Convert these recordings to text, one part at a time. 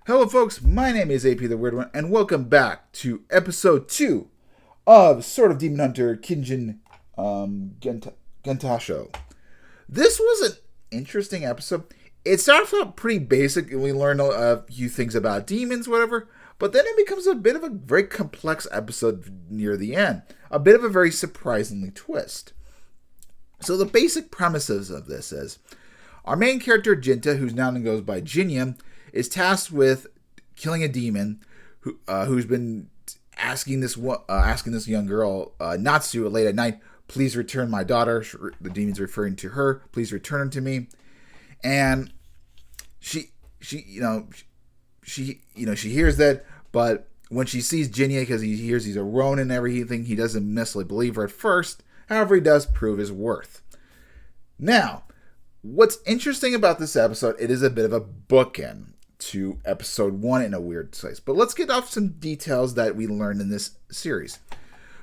Hello folks, my name is AP the Weird One, and welcome back to episode 2 of Sword of Demon Hunter Kijin Gentōshō. This was an interesting episode. It started off pretty basic, and we learned a few things about demons, whatever, but then it becomes a bit of a very complex episode near the end. A bit of a very surprisingly twist. So the basic premises of this is, our main character, Jinta, who's now goes by Jinya, is tasked with killing a demon who's been asking this young girl, Natsu, late at night, please return my daughter. The demon's referring to her. Please return her to me. And she hears that, but when she sees Jinya, because he hears he's a Ronin and everything, he doesn't necessarily believe her at first. However, he does prove his worth. Now, what's interesting about this episode, it is a bit of a bookend to episode 1 in a weird place. But let's get off some details that we learned in this series.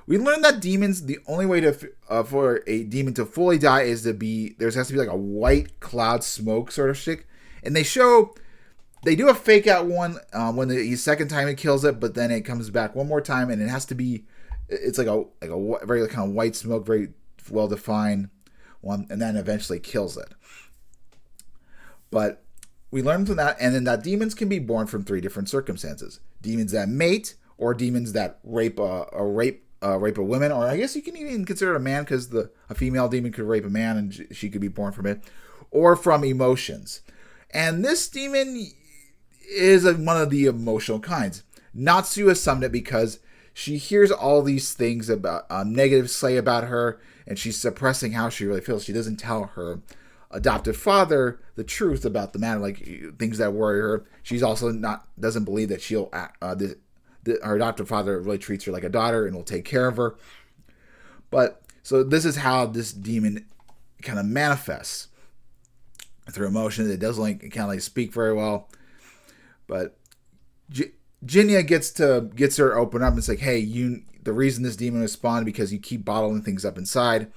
We learned that demons, the only way to for a demon to fully die is to be, there has to be like a white cloud smoke sort of shit. And they do a fake out one when the second time it kills it, but then it comes back one more time, and it has to be, it's like a very kind of white smoke, very well defined one, and then eventually kills it. But we learned from that, and then that demons can be born from 3 different circumstances: demons that mate, or demons that rape a woman, or I guess you can even consider it a man, because a female demon could rape a man and she could be born from it, or from emotions. And this demon is one of the emotional kinds. Natsu has summoned it because she hears all these things about negative say about her, and she's suppressing how she really feels. She doesn't tell her adoptive father the truth about the matter, like things that worry her. She's also doesn't believe that she'll her adoptive father really treats her like a daughter and will take care of her. But so this is how this demon kind of manifests through emotion. It doesn't kind of speak very well, but Jinya gets her to open up and say, hey, the reason this demon was spawned because you keep bottling things up inside,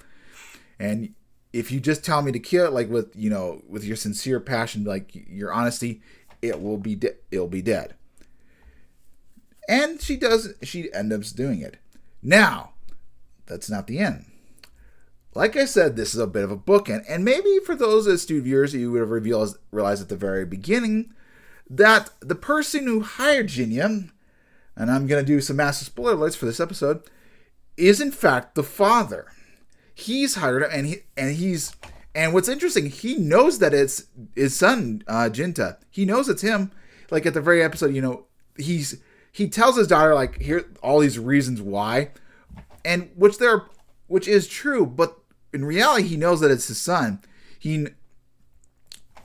and if you just tell me to kill it, like with your sincere passion, like your honesty, it'll be dead. And she ends up doing it. Now, that's not the end. Like I said, this is a bit of a bookend, and maybe for those astute viewers, you would have realized at the very beginning that the person who hired Jinya, and I'm going to do some massive spoiler alerts for this episode, is in fact the father. He's hired him, and what's interesting, he knows that it's his son, Jinta. He knows it's him. Like at the very episode, he tells his daughter, like, here all these reasons why, and which is true, but in reality, he knows that it's his son. He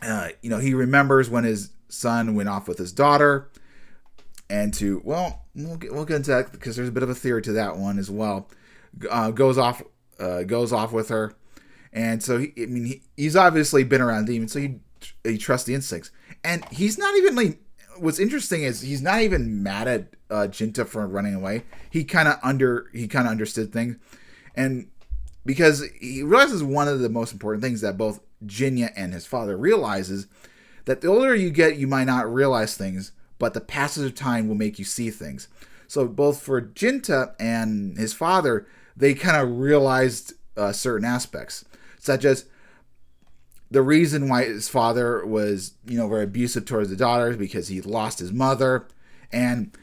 remembers when his son went off with his daughter, and we'll get into that because there's a bit of a theory to that one as well. Goes off with her, and so he's obviously been around demons, so he trusts the instincts. And he's not even what's interesting is he's not even mad at Jinta for running away. He kind of understood things, and because he realizes one of the most important things that both Jinya and his father realizes, that the older you get, you might not realize things, but the passage of time will make you see things. So both for Jinta and his father, they kind of realized certain aspects, such as the reason why his father was, very abusive towards the daughters because he lost his mother, and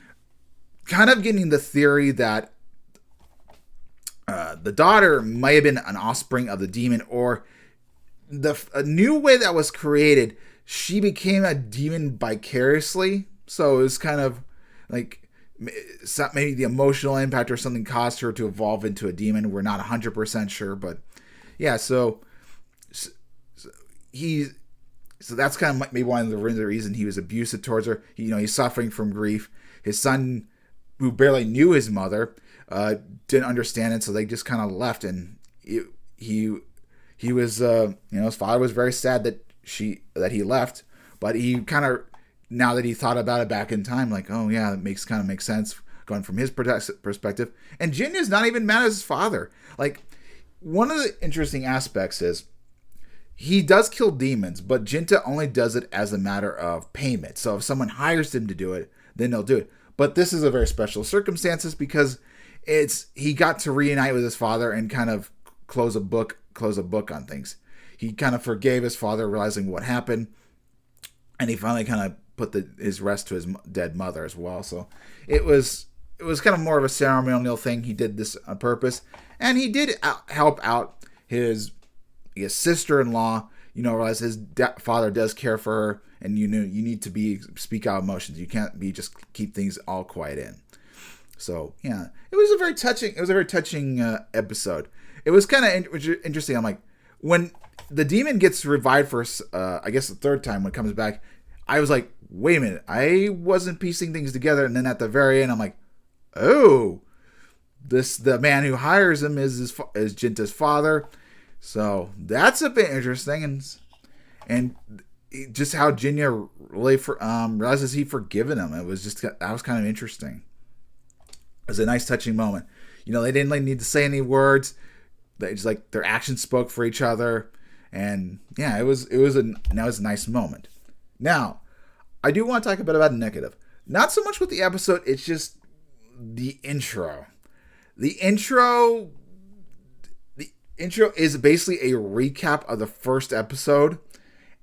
kind of getting the theory that the daughter might have been an offspring of the demon, or a new way that was created, she became a demon vicariously. So it was kind of like maybe the emotional impact or something caused her to evolve into a demon. We're not 100% sure, but yeah, so that's kind of maybe one of the reason he was abusive towards her. He's suffering from grief. His son, who barely knew his mother, didn't understand it, so they just kind of left, and he was his father was very sad that he left, but he kind of, now that he thought about it back in time, like, oh yeah, it makes sense going from his perspective. And Jinya's not even mad at his father. Like, one of the interesting aspects is he does kill demons, but Jinta only does it as a matter of payment. So if someone hires him to do it, then they'll do it. But this is a very special circumstances because he got to reunite with his father and kind of close a book on things. He kind of forgave his father, realizing what happened, and he finally kind of put his rest to his dead mother as well. So it was kind of more of a ceremonial thing. He did this on purpose, and he did help out his sister-in-law. Realize his father does care for her, and you need to speak out emotions. You can't just keep things all quiet in. So yeah, it was a very touching episode. It was kind of interesting. I'm like, when the demon gets revived for I guess the third time when it comes back, I was like, wait a minute, I wasn't piecing things together. And then at the very end, I'm like, oh, the man who hires him is Jinta's father. So that's a bit interesting, and just how Jinya really realizes he'd forgiven him. That was kind of interesting. It was a nice touching moment. They didn't need to say any words. They just their actions spoke for each other, and yeah, it was a nice moment. Now, I do want to talk a bit about negative. Not so much with the episode, it's just the intro. The intro is basically a recap of the first episode,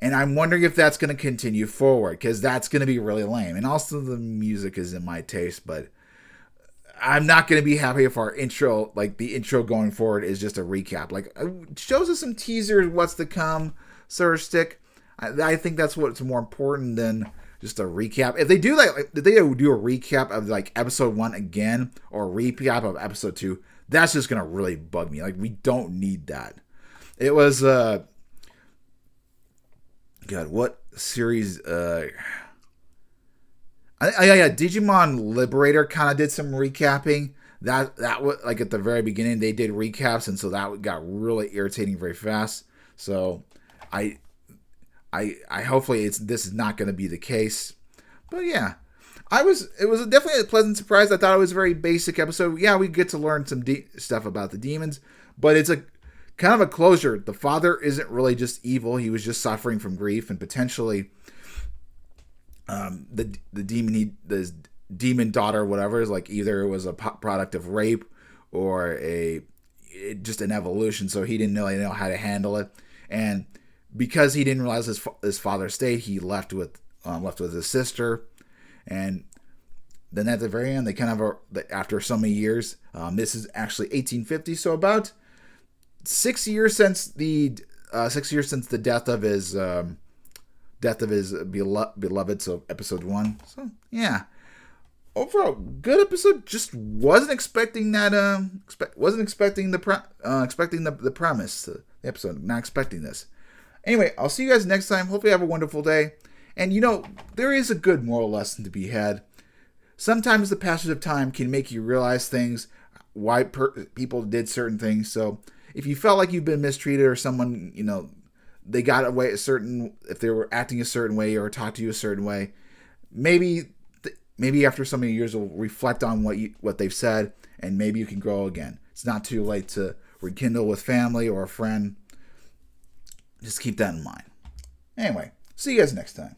and I'm wondering if that's going to continue forward, because that's going to be really lame. And also the music is in my taste, but I'm not going to be happy if our intro, the intro going forward, is just a recap. It shows us some teasers, what's to come, sort of stick. I think that's what's more important than just a recap. If they do if they do a recap of episode 1 again, or a recap of episode 2, that's just gonna really bug me. We don't need that. It was God, what series? Digimon Liberator kind of did some recapping. That was at the very beginning they did recaps, and so that got really irritating very fast. So I hopefully this is not going to be the case. But yeah, it was definitely a pleasant surprise. I thought it was a very basic episode. Yeah, we get to learn some stuff about the demons, but it's a kind of a closure. The father isn't really just evil. He was just suffering from grief, and potentially the demon daughter, whatever, is either it was a product of rape or just an evolution. So he didn't really know how to handle it, and because he didn't realize his father's state, he left with his sister. And then at the very end, they kind of after so many years, this is actually 1850, so about 6 years since the death of his beloved. So episode 1. So yeah, overall good episode. Just wasn't expecting that. Expecting the premise, the episode. Not expecting this. Anyway, I'll see you guys next time. Hopefully you have a wonderful day. And there is a good moral lesson to be had. Sometimes the passage of time can make you realize things, why people did certain things. So if you felt like you've been mistreated, or someone, they got away if they were acting a certain way or talked to you a certain way, maybe after so many years you'll reflect on what they've said, and maybe you can grow again. It's not too late to rekindle with family or a friend. Just keep that in mind. Anyway, see you guys next time.